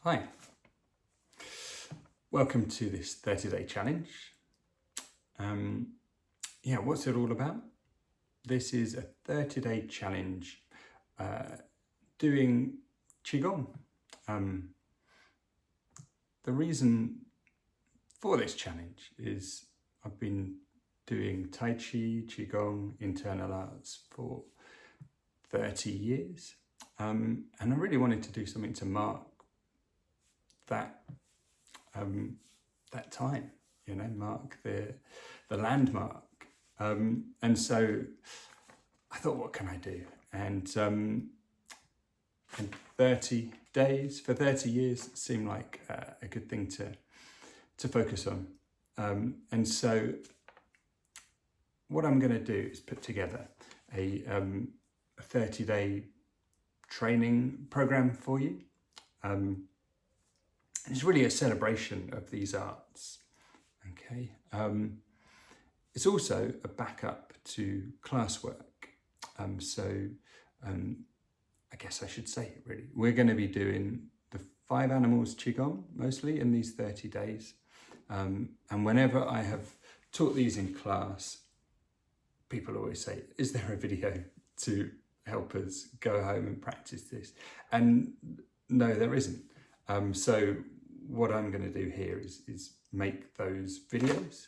Hi, welcome to this 30-day challenge. What's it all about? This is a 30-day challenge doing Qigong. The reason for this challenge is I've been doing Tai Chi, Qigong, internal arts for 30 years. And I really wanted to do something to mark that time, mark the landmark. And so I thought, what can I do? And 30 days for 30 years seemed like a good thing to focus on. And so what I'm going to do is put together a 30-day training program for you. It's really a celebration of these arts. Okay. It's also a backup to classwork. I guess I should say it really. We're going to be doing the 5 animals Qigong mostly in these 30 days. And whenever I have taught these in class, people always say, is there a video to help us go home and practice this? And no, there isn't. So what I'm going to do here is make those videos,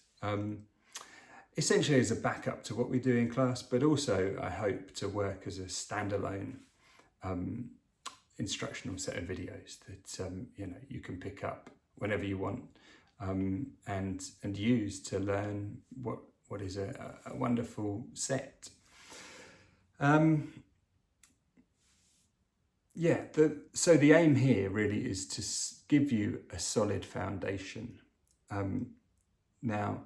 essentially as a backup to what we do in class, but also I hope to work as a standalone instructional set of videos that you can pick up whenever you want and use to learn what is a wonderful set. So the aim here really is to give you a solid foundation. Now,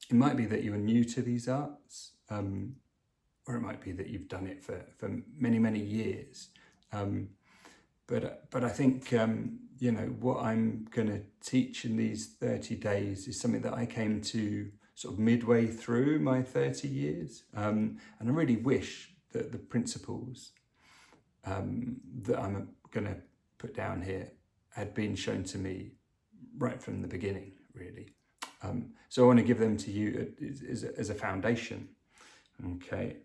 it might be that you're new to these arts, or it might be that you've done it for many, many years. But I think, what I'm going to teach in these 30 days is something that I came to sort of midway through my 30 years. And I really wish that the principles that I'm going to put down here had been shown to me right from the beginning, really. So I want to give them to you as a foundation. Okay.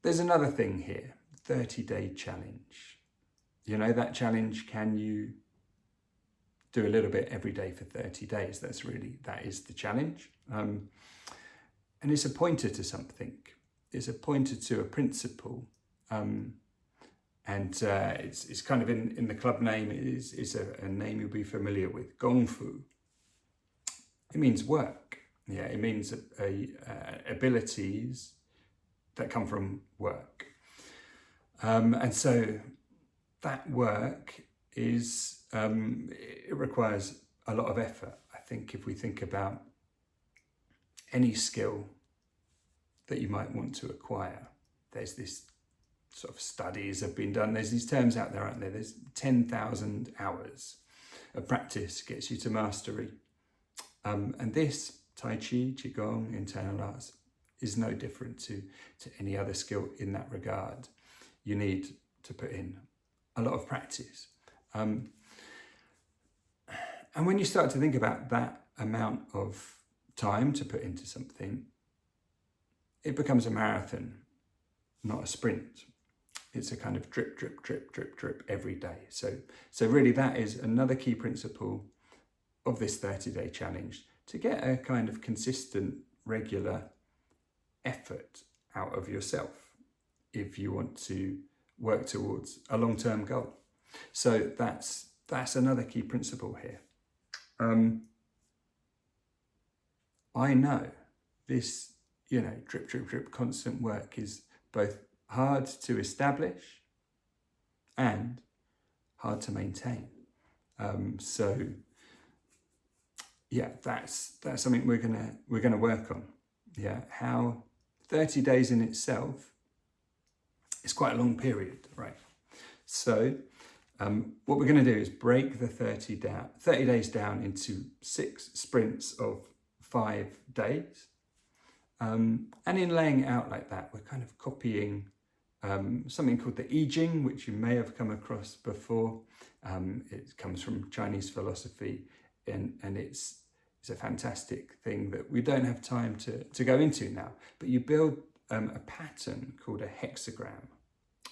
There's another thing here, 30-day challenge. That challenge, can you do a little bit every day for 30 days? That is the challenge. And it's a pointer to something. It's a pointer to a principle. It's kind of in the club name, is a name you'll be familiar with, Gong Fu. It means work. Yeah, it means abilities that come from work. And so that work is, it requires a lot of effort. I think if we think about any skill that you might want to acquire, there's this sort of studies have been done. There's these terms out there, aren't there? There's 10,000 hours of practice gets you to mastery. And this Tai Chi, Qigong, internal arts is no different to any other skill in that regard. You need to put in a lot of practice. And when you start to think about that amount of time to put into something, it becomes a marathon, not a sprint. It's a kind of drip, drip, drip, drip, drip every day. So really that is another key principle of this 30-day challenge, to get a kind of consistent, regular effort out of yourself if you want to work towards a long-term goal. So that's another key principle here. I know this, drip, drip, drip, constant work is both hard to establish and hard to maintain. That's something we're gonna work on. Yeah, how 30 days in itself is quite a long period, right? So what we're going to do is break the 30 days down into 6 sprints of 5 days. And in laying it out like that, we're kind of copying something called the I Ching, which you may have come across before. It comes from Chinese philosophy, and it's a fantastic thing that we don't have time to go into now. But you build a pattern called a hexagram.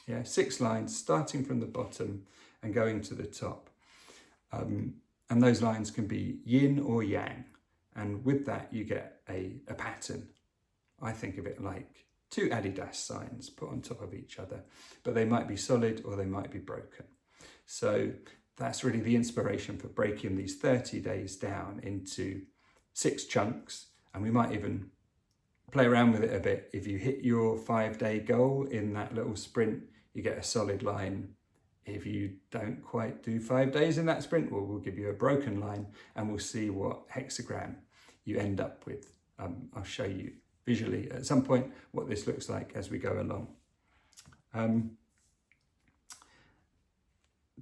Yeah, 6 lines starting from the bottom and going to the top. And those lines can be yin or yang. And with that, you get a pattern. I think of it like 2 Adidas signs put on top of each other, but they might be solid or they might be broken. So that's really the inspiration for breaking these 30 days down into 6 chunks. And we might even play around with it a bit. If you hit your 5-day goal in that little sprint, you get a solid line. If you don't quite do 5 days in that sprint, well, we'll give you a broken line and we'll see what hexagram you end up with. I'll show you visually at some point what this looks like as we go along.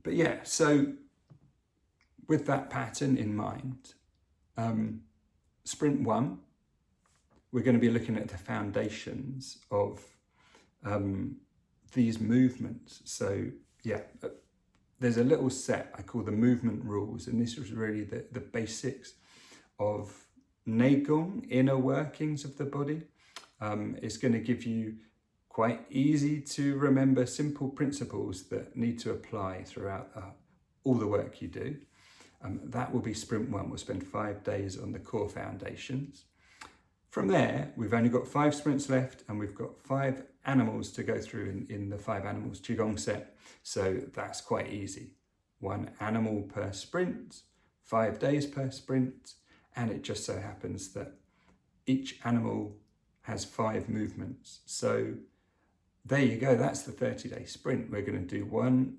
But yeah, so with that pattern in mind, sprint 1, we're going to be looking at the foundations of these movements. So yeah, there's a little set I call the movement rules, and this was really the basics of Neigong, inner workings of the body. It's going to give you quite easy to remember simple principles that need to apply throughout all the work you do. That will be sprint 1. We'll spend 5 days on the core foundations. From there, we've only got 5 sprints left, and we've got 5 animals to go through in the 5 animals Qigong set. So that's quite easy. 1 animal per sprint, 5 days per sprint, and it just so happens that each animal has 5 movements. So there you go, that's the 30-day sprint. We're going to do 1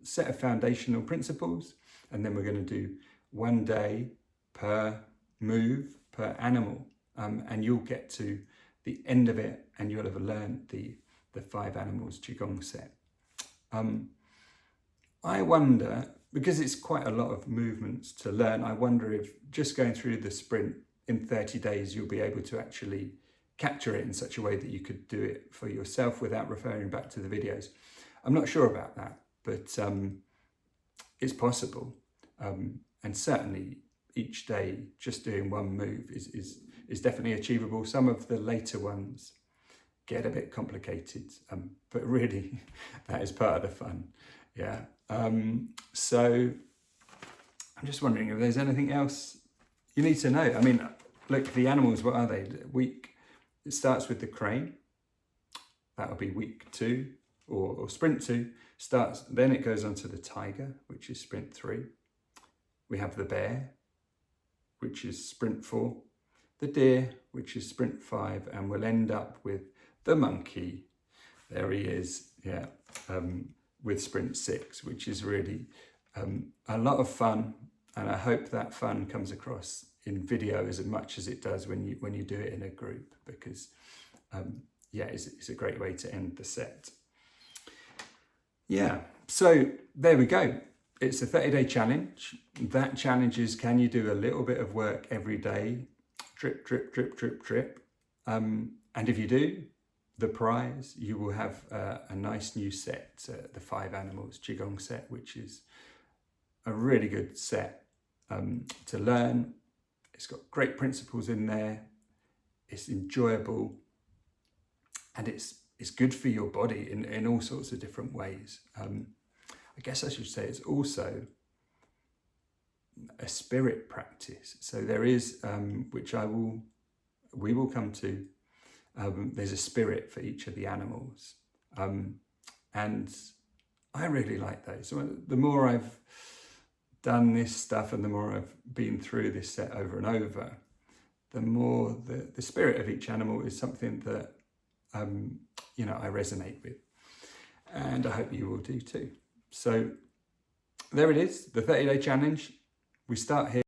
set of foundational principles, and then we're going to do 1 day per move, per animal. And you'll get to the end of it and you'll have learned the 5 animals Qigong set. I wonder, because it's quite a lot of movements to learn, I wonder if just going through the sprint in 30 days, you'll be able to actually capture it in such a way that you could do it for yourself without referring back to the videos. I'm not sure about that, but it's possible. And certainly each day, just doing 1 move is definitely achievable. Some of the later ones get a bit complicated, but really that is part of the fun. Yeah. So I'm just wondering if there's anything else you need to know. I mean, look, the animals, what are they? It starts with the crane. That'll be week 2 or sprint 2 starts. Then it goes on to the tiger, which is sprint 3. We have the bear, which is sprint 4. The deer, which is sprint 5, and we'll end up with the monkey. There he is, yeah, with sprint 6, which is really a lot of fun, and I hope that fun comes across in video as much as it does when you do it in a group, because yeah, it's a great way to end the set. Yeah, so there we go. It's a 30-day challenge. That challenge is, can you do a little bit of work every day? Drip, drip, drip, drip, drip. And if you do, the prize, you will have a nice new set, the 5 animals Qigong set, which is a really good set to learn. It's got great principles in there. It's enjoyable, and it's good for your body in all sorts of different ways. I guess I should say it's also a spirit practice. So there is, which we will come to, there's a spirit for each of the animals. And I really like those. So the more I've done this stuff and the more I've been through this set over and over, the more the spirit of each animal is something that, you know, I resonate with. And I hope you will do too. So there it is, the 30-day challenge. We start here.